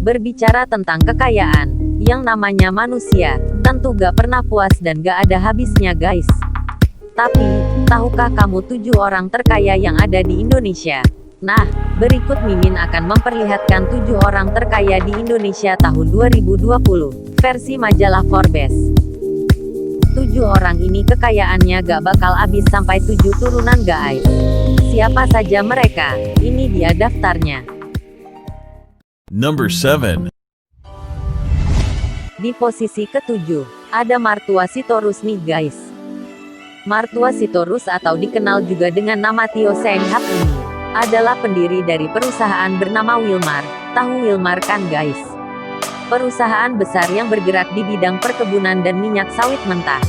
Berbicara tentang kekayaan, yang namanya manusia, tentu gak pernah puas dan gak ada habisnya guys. Tapi, tahukah kamu 7 orang terkaya yang ada di Indonesia? Nah, berikut Mimin akan memperlihatkan 7 orang terkaya di Indonesia tahun 2020, versi majalah Forbes. 7 orang ini kekayaannya gak bakal habis sampai 7 turunan guys. Siapa saja mereka? Ini dia daftarnya. Number 7. Di posisi ke-7, ada Martua Sitorus nih guys. Martua Sitorus atau dikenal juga dengan nama Tio Seng Hap ini, adalah pendiri dari perusahaan bernama Wilmar. Tahu Wilmar kan guys? Perusahaan besar yang bergerak di bidang perkebunan dan minyak sawit mentah.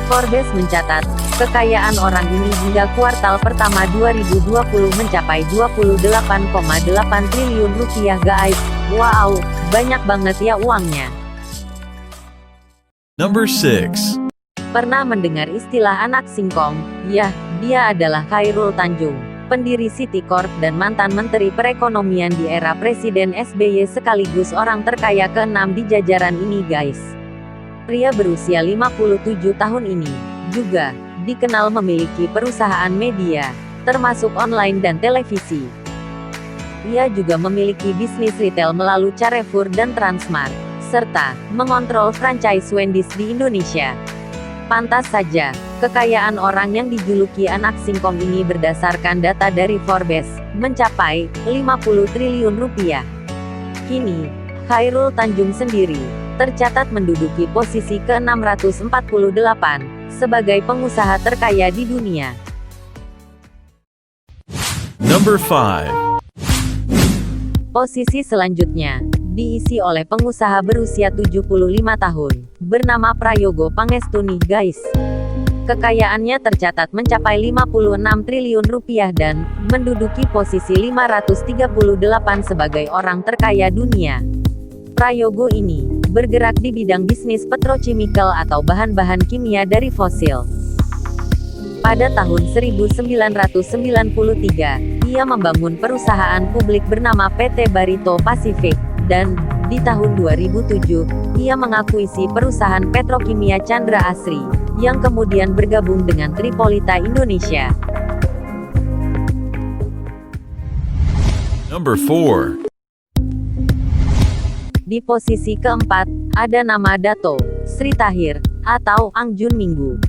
Forbes mencatat, kekayaan orang ini hingga kuartal pertama 2020 mencapai 28,8 triliun rupiah guys. Wow, banyak banget ya uangnya. Number 6. Pernah mendengar istilah anak singkong? Yah, dia adalah Khairul Tanjung, pendiri Citicorp dan mantan Menteri Perekonomian di era Presiden SBY sekaligus orang terkaya ke-6 di jajaran ini guys. Pria berusia 57 tahun ini, juga dikenal memiliki perusahaan media, termasuk online dan televisi. Ia juga memiliki bisnis retail melalui Carrefour dan Transmart, serta mengontrol franchise Wendy's di Indonesia. Pantas saja, kekayaan orang yang dijuluki anak singkong ini berdasarkan data dari Forbes, mencapai 50 triliun rupiah. Kini, Khairul Tanjung sendiri tercatat menduduki posisi ke-648 sebagai pengusaha terkaya di dunia. Number 5. Posisi selanjutnya diisi oleh pengusaha berusia 75 tahun, bernama Prayogo Pangestu nih guys. Kekayaannya tercatat mencapai 56 triliun rupiah dan menduduki posisi 538 sebagai orang terkaya dunia. Prayogo ini bergerak di bidang bisnis petrochemical atau bahan-bahan kimia dari fosil. Pada tahun 1993, ia membangun perusahaan publik bernama PT Barito Pacific, dan di tahun 2007, ia mengakuisisi perusahaan petrokimia Chandra Asri, yang kemudian bergabung dengan Tripolita Indonesia. Number 4. Di posisi keempat, ada nama Dato Sri Tahir, atau Ang Jun Minggu.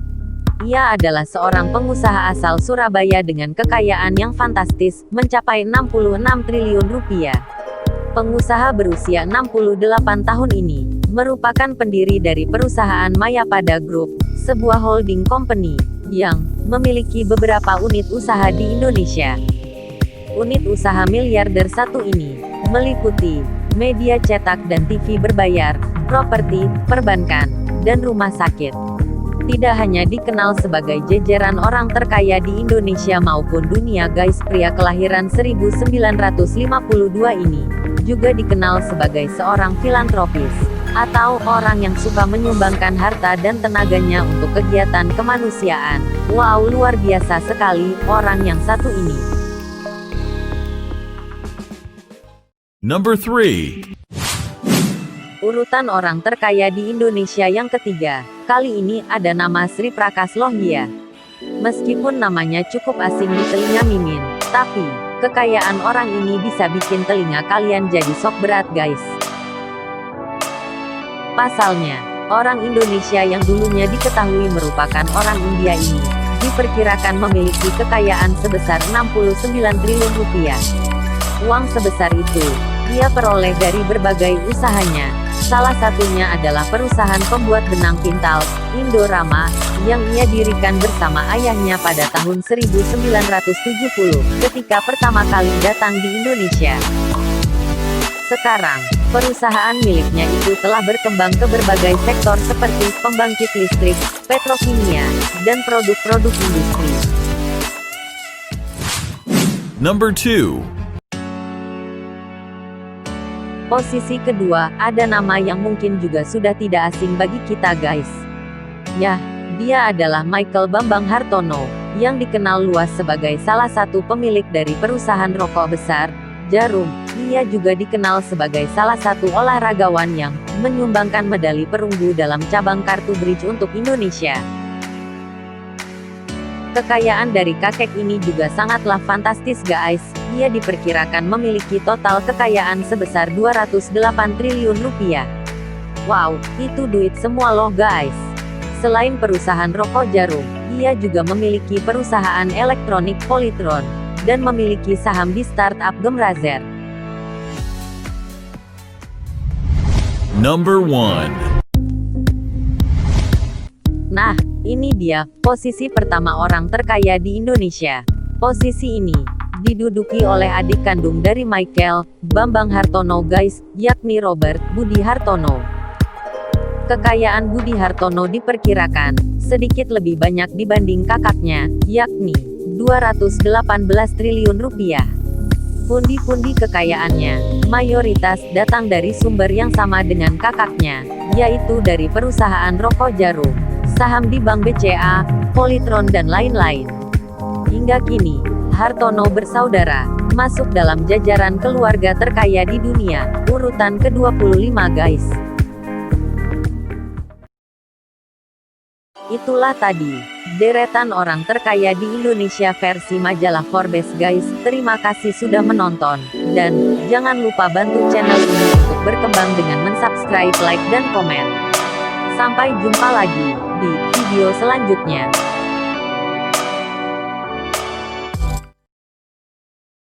Ia adalah seorang pengusaha asal Surabaya dengan kekayaan yang fantastis, mencapai 66 triliun rupiah. Pengusaha berusia 68 tahun ini, merupakan pendiri dari perusahaan Mayapada Group, sebuah holding company, yang memiliki beberapa unit usaha di Indonesia. Unit usaha miliarder satu ini, meliputi media cetak dan TV berbayar, properti, perbankan, dan rumah sakit. Tidak hanya dikenal sebagai jajaran orang terkaya di Indonesia maupun dunia guys, pria kelahiran 1952 ini juga dikenal sebagai seorang filantropis, atau orang yang suka menyumbangkan harta dan tenaganya untuk kegiatan kemanusiaan. Wow, luar biasa sekali orang yang satu ini. Number 3. Urutan orang terkaya di Indonesia yang ketiga, kali ini ada nama Sri Prakas Lohia. Meskipun namanya cukup asing di telinga Mimin, tapi kekayaan orang ini bisa bikin telinga kalian jadi sok berat guys. Pasalnya, orang Indonesia yang dulunya diketahui merupakan orang India ini, diperkirakan memiliki kekayaan sebesar 69 triliun rupiah. Uang sebesar itu, ia peroleh dari berbagai usahanya. Salah satunya adalah perusahaan pembuat benang pintal, Indorama, yang ia dirikan bersama ayahnya pada tahun 1970, ketika pertama kali datang di Indonesia. Sekarang, perusahaan miliknya itu telah berkembang ke berbagai sektor seperti pembangkit listrik, petrokimia, dan produk-produk industri. Number 2. Posisi kedua, ada nama yang mungkin juga sudah tidak asing bagi kita guys. Yah, dia adalah Michael Bambang Hartono, yang dikenal luas sebagai salah satu pemilik dari perusahaan rokok besar, jarum. Ia juga dikenal sebagai salah satu olahragawan yang menyumbangkan medali perunggu dalam cabang kartu bridge untuk Indonesia. Kekayaan dari kakek ini juga sangatlah fantastis guys. Ia diperkirakan memiliki total kekayaan sebesar 208 triliun rupiah. Wow, itu duit semua loh guys. Selain perusahaan rokok jarum, ia juga memiliki perusahaan elektronik Polytron, dan memiliki saham di startup Gemrazer. Number 1. Nah, ini dia, posisi pertama orang terkaya di Indonesia. Posisi ini diduduki oleh adik kandung dari Michael, Bambang Hartono guys, yakni Robert Budi Hartono. Kekayaan Budi Hartono diperkirakan sedikit lebih banyak dibanding kakaknya, yakni 218 triliun rupiah. Pundi-pundi kekayaannya mayoritas datang dari sumber yang sama dengan kakaknya, yaitu dari perusahaan rokok jarum, saham di Bank BCA, Polytron dan lain-lain. Hingga kini, Hartono bersaudara masuk dalam jajaran keluarga terkaya di dunia, urutan ke-25 guys. Itulah tadi deretan orang terkaya di Indonesia versi majalah Forbes guys. Terima kasih sudah menonton, dan jangan lupa bantu channel ini untuk berkembang dengan mensubscribe, like dan komen. Sampai jumpa lagi di video selanjutnya.